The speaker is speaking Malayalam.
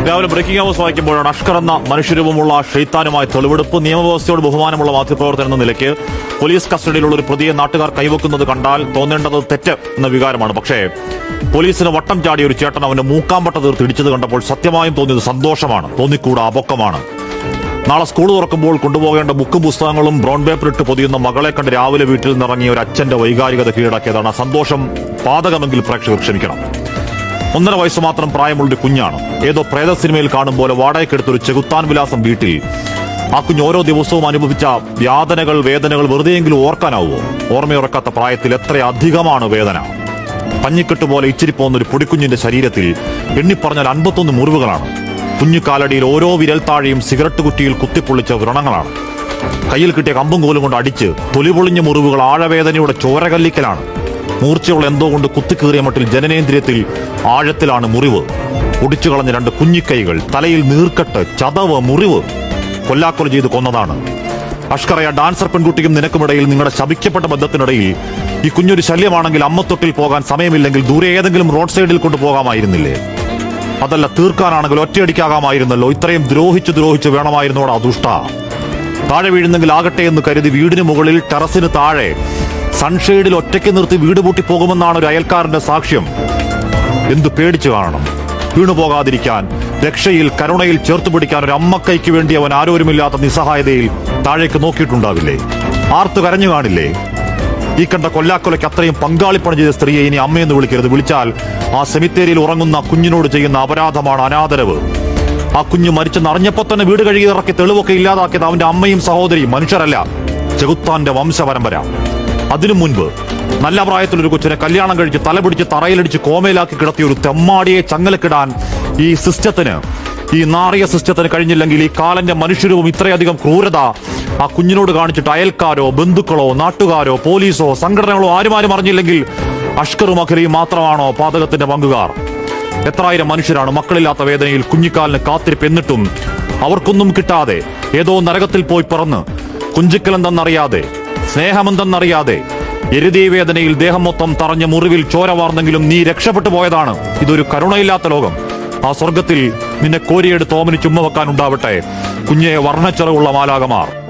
രാവിലെ ബ്രേക്കിംഗ് ഹൗസ് വായിക്കുമ്പോഴാണ് അഷ്കർ എന്ന മനുഷ്യരൂപമുള്ള ഷെയ്ത്താനുമായി തെളിവെടുപ്പ്. നിയമവ്യവസ്ഥയോട് ബഹുമാനമുള്ള മാധ്യമപ്രവർത്തകൻ എന്ന നിലയ്ക്ക് പോലീസ് കസ്റ്റഡിയിലുള്ള ഒരു പ്രതിയെ നാട്ടുകാർ കൈവെക്കുന്നത് കണ്ടാൽ തോന്നേണ്ടത് തെറ്റ് എന്ന വികാരമാണ്. പക്ഷേ പോലീസിന് വട്ടം ചാടിയ ഒരു ചേട്ടൻ അവന്റെ മൂക്കാമ്പട്ട തീർത്ത് ഇടിച്ചത് കണ്ടപ്പോൾ സത്യമായും തോന്നിയത് സന്തോഷമാണ്, തോന്നിക്കൂടാ അപക്വമാണ്. നാളെ സ്കൂൾ തുറക്കുമ്പോൾ കൊണ്ടുപോകേണ്ട ബുക്കും പുസ്തകങ്ങളും ബ്രൗൺ പേപ്പർ ഇട്ട് പൊതിയുന്ന മകളെ കണ്ട് രാവിലെ വീട്ടിൽ നിന്നിറങ്ങിയ ഒരു അച്ഛന്റെ വൈകാരികത കീഴടക്കിയതാണ്. സന്തോഷം പാതകമെങ്കിൽ പ്രേക്ഷകർ ക്ഷമിക്കണം. 1.5 വയസ്സ് മാത്രം പ്രായമുള്ളൊരു കുഞ്ഞാണ്. ഏതോ പ്രേത സിനിമയിൽ കാണും പോലെ വാടകയ്ക്കെടുത്തൊരു ചെകുത്താൻ വിലാസം വീട്ടിൽ. ആ കുഞ്ഞ് ഓരോ ദിവസവും അനുഭവിച്ച യാതനകൾ, വേദനകൾ വെറുതെയെങ്കിലും ഓർക്കാനാവുമോ? ഓർമ്മയുറക്കാത്ത പ്രായത്തിൽ എത്രയധികമാണ് വേദന. പഞ്ഞിക്കെട്ട് പോലെ ഇച്ചിരിപ്പോന്നൊരു പൊടിക്കുഞ്ഞിന്റെ ശരീരത്തിൽ എണ്ണിപ്പറഞ്ഞാൽ 51 മുറിവുകളാണ്. കുഞ്ഞു കാലടിയിൽ ഓരോ വിരൽത്താഴയും സിഗരറ്റ് കുറ്റിയിൽ കുത്തിപ്പൊള്ളിച്ച വ്രണങ്ങളാണ്. കയ്യിൽ കിട്ടിയ കമ്പും കോലും കൊണ്ട് അടിച്ച് തൊലിപൊളിഞ്ഞ മുറിവുകൾ ആഴവേദനയുടെ ചോരകല്ലിക്കലാണ്. മൂർച്ചയുള്ള എന്തോ കൊണ്ട് കുത്തിക്കീറിയ മട്ടിൽ ജനനേന്ദ്രിയത്തിൽ ആഴത്തിലാണ് മുറിവ്. ഒടിച്ചു കളഞ്ഞ 2 കുഞ്ഞിക്കൈകൾ, തലയിൽ നീർക്കെട്ട്, ചതവ്, മുറിവ്. കൊല്ലാക്കൊല ചെയ്ത് കൊന്നതാണ്. അഷ്കറയ ഡാൻസർ പെൺകുട്ടിക്കും നിനക്കുമിടയിൽ, നിങ്ങളുടെ ശപിക്കപ്പെട്ട ബന്ധത്തിനിടയിൽ ഈ കുഞ്ഞൊരു ശല്യമാണെങ്കിൽ അമ്മത്തൊട്ടിൽ പോകാൻ സമയമില്ലെങ്കിൽ ദൂരെ ഏതെങ്കിലും റോഡ് സൈഡിൽ കൊണ്ടുപോകാമായിരുന്നില്ലേ? അതല്ല, തീർക്കാനാണെങ്കിൽ ഒറ്റയടിക്കാകാമായിരുന്നല്ലോ. ഇത്രയും ദ്രോഹിച്ചു വേണമായിരുന്നോടാ ദുഷ്ട. താഴെ വീഴുന്നെങ്കിൽ ആകട്ടെ എന്ന് കരുതി വീടിന് മുകളിൽ ടെറസിന് താഴെ സൺഷെയ്ഡിൽ ഒറ്റയ്ക്ക് നിർത്തി വീട് പൂട്ടി പോകുമെന്നാണ് ഒരു അയൽക്കാരന്റെ സാക്ഷ്യം. എന്തു പേടിച്ചു കാണണം. വീണുപോകാതിരിക്കാൻ, രക്ഷയിൽ, കരുണയിൽ ചേർത്തു പിടിക്കാൻ ഒരു അമ്മക്കൈക്ക് വേണ്ടി അവൻ ആരോരുമില്ലാത്ത നിസ്സഹായതയിൽ താഴേക്ക് നോക്കിയിട്ടുണ്ടാവില്ലേ? ആർത്തു കരഞ്ഞു കാണില്ലേ? ഈ കണ്ട കൊല്ലാക്കൊലയ്ക്ക് അത്രയും പങ്കാളിപ്പണി ചെയ്ത സ്ത്രീയെ ഇനി അമ്മയെന്ന് വിളിക്കരുത്. വിളിച്ചാൽ ആ സെമിത്തേരിയിൽ ഉറങ്ങുന്ന കുഞ്ഞിനോട് ചെയ്യുന്ന അപരാധമാണ്, അനാദരവ്. ആ കുഞ്ഞ് മരിച്ചെന്നറിഞ്ഞപ്പോ തന്നെ വീട് കഴുകി ഇറക്കി തെളിവൊക്കെ ഇല്ലാതാക്കിയത് അവന്റെ അമ്മയും സഹോദരിയും, മനുഷ്യരല്ല, ചെകുത്താന്റെ വംശപരമ്പര. അതിനു മുൻപ് നല്ല പ്രായത്തിലൊരു കൊച്ചിനെ കല്യാണം കഴിച്ച് തലപിടിച്ച് തറയിലടിച്ച് കോമയിലാക്കി കിടത്തിയ ഒരു തെമ്മാടിയെ ചങ്ങലക്കിടാൻ ഈ സിസ്റ്റത്തിന്, ഈ നാറിയ സിസ്റ്റത്തിന് കഴിഞ്ഞില്ലെങ്കിൽ ഈ കാലന്റെ മനുഷ്യരൂപം ഇത്രയധികം ക്രൂരത ആ കുഞ്ഞിനോട് കാണിച്ചിട്ട് അയൽക്കാരോ ബന്ധുക്കളോ നാട്ടുകാരോ പോലീസോ സംഘടനകളോ ആരും അറിഞ്ഞില്ലെങ്കിൽ അഷ്കറും അഖിലയും മാത്രമാണോ പാതകത്തിന്റെ പങ്കുകാർ? എത്രായിരം മനുഷ്യരാണ് മക്കളില്ലാത്ത വേദനയിൽ കുഞ്ഞിക്കാലിന് കാത്തിരിപ്പ്. എന്നിട്ടും അവർക്കൊന്നും കിട്ടാതെ ഏതോ നരകത്തിൽ പോയി പറന്ന് കുഞ്ചിക്കലെന്തെന്നറിയാതെ, സ്നേഹമെന്തെന്നറിയാതെ, എരുതീ വേദനയിൽ ദേഹം മൊത്തം തറഞ്ഞ മുറിവിൽ ചോര വാർന്നെങ്കിലും നീ രക്ഷപ്പെട്ടു പോയതാണ്. ഇതൊരു കരുണയില്ലാത്ത ലോകം. ആ സ്വർഗത്തിൽ നിന്നെ കോരിയെടുത്ത് ഓമനിച്ച് ഉമ്മ വെക്കാനുണ്ടാവട്ടെ കുഞ്ഞെ വർണ്ണച്ചെറുള്ള മാലാകമാർ.